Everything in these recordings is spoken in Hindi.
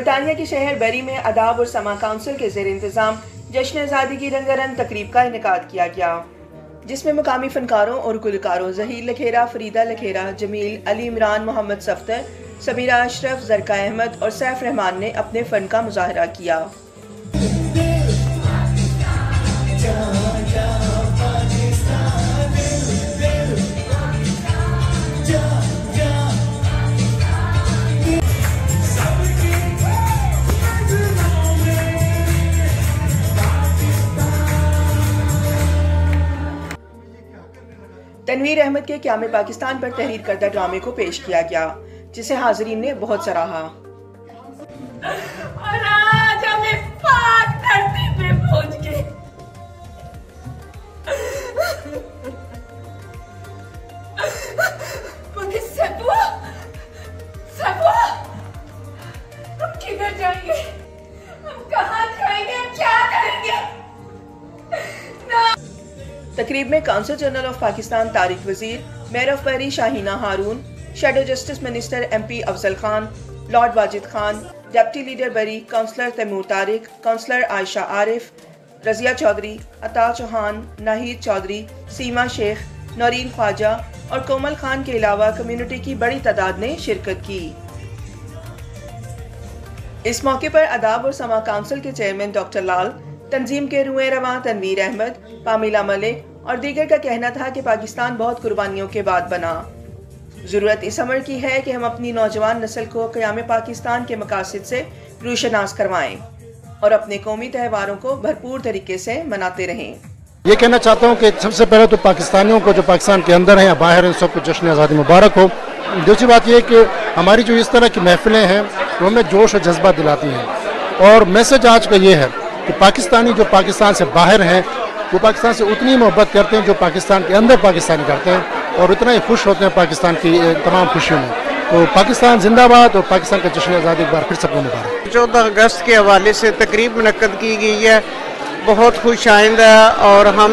बरतानिया के शहर बरी में अदाब और समा काउंसिल के ज़ेर इंतज़ाम जश्न आज़ादी की रंगारंग तकरीब का इनेकाद किया गया, जिसमें मुकामी फनकारों और गुलकारों ज़हीर लखेरा, फरीदा लखेरा, जमील, अली इमरान, मोहम्मद सफ्तर, सबीरा अशरफ, जरका अहमद और सैफ रहमान ने अपने फ़न का मुजाहरा किया। तनवीर अहमद के क़याम पाकिस्तान पर तहरीर करदा ड्रामे को पेश किया गया, जिसे हाज़रीन ने बहुत सराहा। और आज हमें पाक धरती पे पहुंच गए। मगर सफवा, हम किधर जाएंगे? हम कहाँ जाएंगे? हम क्या करेंगे? तकरीब में council general of Pakistan Tariq Wazir, mayor of Bury Shahina Haroon, shadow justice minister MP Afzal Khan, lord Wajid Khan, deputy leader Bury councillor Taimur Tariq, councillor Ayesha Arif, Razia Chaudhry, Ata Chauhan, Nahid Chaudhary, सीमा शेख, नौरीन ख्वाजा और कोमल खान के अलावा कम्युनिटी की बड़ी तादाद ने शिरकत की। इस मौके पर अदाब और समा काउंसिल के चेयरमैन डॉक्टर लाल, तंजीम के रुए रवां तनवीर अहमद, पामिला मलिक और दीगर का कहना था कि पाकिस्तान बहुत कुर्बानियों के बाद बना। ज़रूरत इस अमर की है कि हम अपनी नौजवान नस्ल को क़याम पाकिस्तान के मकासद से रूशनास करवाएं और अपने कौमी त्योहारों को भरपूर तरीके से मनाते रहें। ये कहना चाहता हूँ कि सबसे पहले तो पाकिस्तानियों को जो पाकिस्तान के अंदर हैं या बाहर हैं, सबको जश्न आज़ादी मुबारक हो। दूसरी बात ये कि हमारी जो इस तरह की महफिलें हैं वो हमें जोश और जज्बा दिलाती हैं, और मैसेज आज का ये है कि पाकिस्तानी जो पाकिस्तान से बाहर हैं वो पाकिस्तान से उतनी मोहब्बत करते हैं जो पाकिस्तान के अंदर पाकिस्तानी करते हैं, और उतना ही खुश होते हैं पाकिस्तान की तमाम खुशियों में। तो पाकिस्तान जिंदाबाद और पाकिस्तान का जश्न आज़ादी एक बार फिर सबको मुबारक। 14 अगस्त के हवाले से तकरीब मुनक्कद की गई है, बहुत खुश आइंदा है, और हम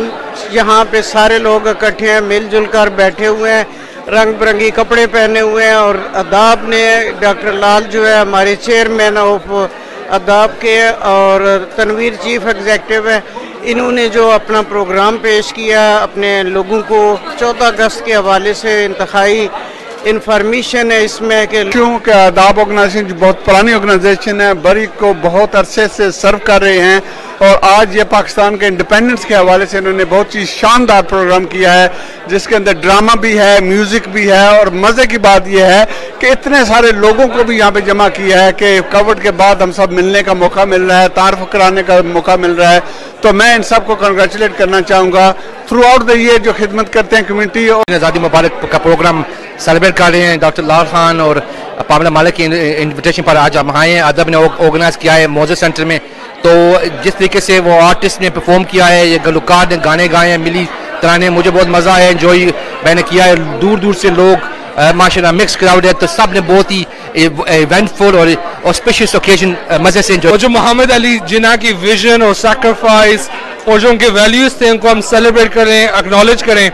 यहाँ पे सारे लोग इकट्ठे हैं, मिलजुल कर बैठे हुए हैं, रंग बिरंगी कपड़े पहने हुए हैं। और अदाब ने डॉक्टर लाल जो है हमारे चेयरमैन ऑफ अदाब के, और तनवीर चीफ एग्जेक्टिव है, इन्होंने जो अपना प्रोग्राम पेश किया अपने लोगों को 14 अगस्त के हवाले से इंतहाई इंफॉर्मेशन है इसमें कि क्योंकि अदाब ऑर्गेनाइजेशन बहुत पुरानी ऑर्गेनाइजेशन है, बरी को बहुत अरसे से सर्व कर रहे हैं, और आज ये पाकिस्तान के इंडिपेंडेंस के हवाले से इन्होंने बहुत ही शानदार प्रोग्राम किया है, जिसके अंदर ड्रामा भी है, म्यूज़िक भी है, और मज़े की बात यह है कि इतने सारे लोगों को भी यहाँ पे जमा किया है कि कोविड के बाद हम सब मिलने का मौका मिल रहा है, तारफ़ कराने का मौका मिल रहा है। तो मैं इन सब को कंग्रेचुलेट करना चाहूँगा थ्रू आउट द ईयर जो खिदमत करते हैं कम्युनिटी। और आज़ादी मुबारक का प्रोग्राम सेलिब्रेट कर रहे हैं। डॉक्टर लाल खान और पामिला मलिक की इन्विटेशन पर आज हम आए हैं। अदब ने ऑर्गेनाइज किया है मोज़ेस सेंटर में, तो जिस तरीके से वो आर्टिस्ट ने परफॉर्म किया है, ये गुलकार ने गाने गाए हैं, मिली तराने, मुझे बहुत मज़ा आया, एंजॉय मैंने किया है। दूर दूर से लोग माशाल्लाह मिक्स क्राउड है, तो सब ने बहुत ही इवेंटफुल और ऑस्पिशियस ओकेजन मज़े से एंजॉय। जो मोहम्मद अली जिन्ना की विजन और सैक्रिफाइस और जो उनके वैल्यूज़ थे उनको हम सेलिब्रेट करें, एक्नॉलेज करें,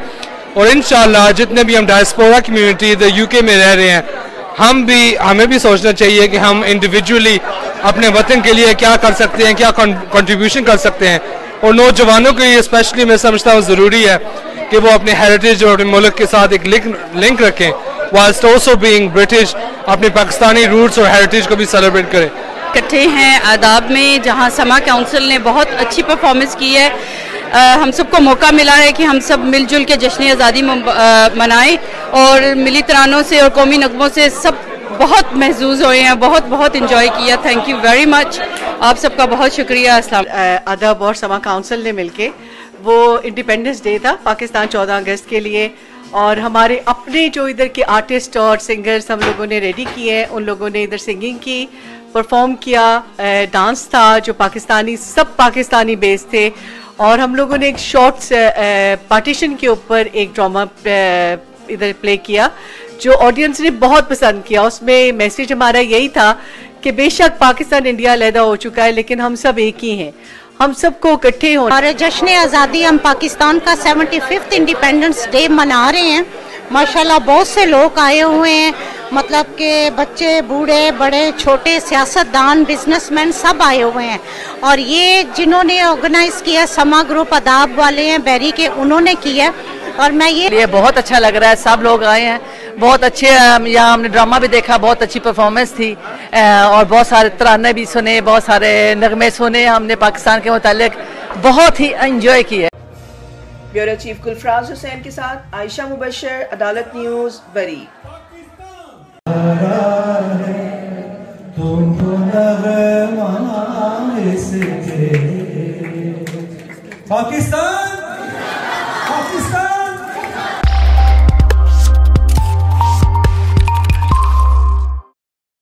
और इंशाल्लाह जितने भी हम डायस्पोरा कम्युनिटी UK में रह रहे हैं, हमें भी सोचना चाहिए कि हम इंडिविजुअली अपने वतन के लिए क्या कर सकते हैं, क्या कंट्रीब्यूशन कर सकते हैं। और नौजवानों के लिए स्पेशली मैं समझता हूँ ज़रूरी है कि वो अपने हेरिटेज और अपने मुल्क के साथ एक लिंक रखें, वाइल्स्ट ऑल्सो बीइंग ब्रिटिश, अपने पाकिस्तानी रूट्स और हेरिटेज को भी सेलिब्रेट करें। इकट्ठे हैं आदाब में, जहां समा काउंसिल ने बहुत अच्छी परफॉर्मेंस की है। हम सबको मौका मिला है कि हम सब मिलजुल के जश्न आज़ादी मनाएं, और मिली तरानों से और कौमी नगमों से सब बहुत महजूज हुए हैं, बहुत इंजॉय किया। थैंक यू वेरी मच, आप सबका बहुत शुक्रिया। अस्सलाम। अदब और समा काउंसिल ने मिलके वो इंडिपेंडेंस डे था पाकिस्तान 14 अगस्त के लिए, और हमारे अपने जो इधर के आर्टिस्ट और सिंगर्स हम लोगों ने रेडी किए हैं, उन लोगों ने इधर सिंगिंग की, परफॉर्म किया, डांस था जो पाकिस्तानी, सब पाकिस्तानी बेस थे, और हम लोगों ने एक शॉर्ट्स पार्टीशन के ऊपर एक ड्रामा इधर प्ले किया जो ऑडियंस ने बहुत पसंद किया। उसमें मैसेज हमारा यही था कि बेशक पाकिस्तान इंडिया अलहदा हो चुका है, लेकिन हम सब एक ही हैं, हम सबको इकट्ठे होना। हमारे जश्न आज़ादी हम पाकिस्तान का 75th इंडिपेंडेंस डे मना रहे हैं। माशाल्लाह बहुत से लोग आए हुए हैं, मतलब के बच्चे, बूढ़े, बड़े, छोटे, सियासतदान, बिजनेसमैन सब आए हुए हैं। और ये जिन्होंने ऑर्गेनाइज किया समा ग्रुप अदाब वाले हैं बैरी के, उन्होंने किया। और मैं ये बहुत अच्छा लग रहा है, सब लोग आए हैं, बहुत अच्छे। यहाँ हमने ड्रामा भी देखा, बहुत अच्छी परफॉर्मेंस थी और बहुत सारे तराने भी सुने, बहुत सारे नगमे सुने हमने पाकिस्तान के मुतालिक, बहुत ही एंजॉय किया। ब्यूरो चीफ गुलफराज हुसैन के साथ आयशा मुबशर, अदालत न्यूज़, बरी। पाकिस्तान, पाकिस्तान।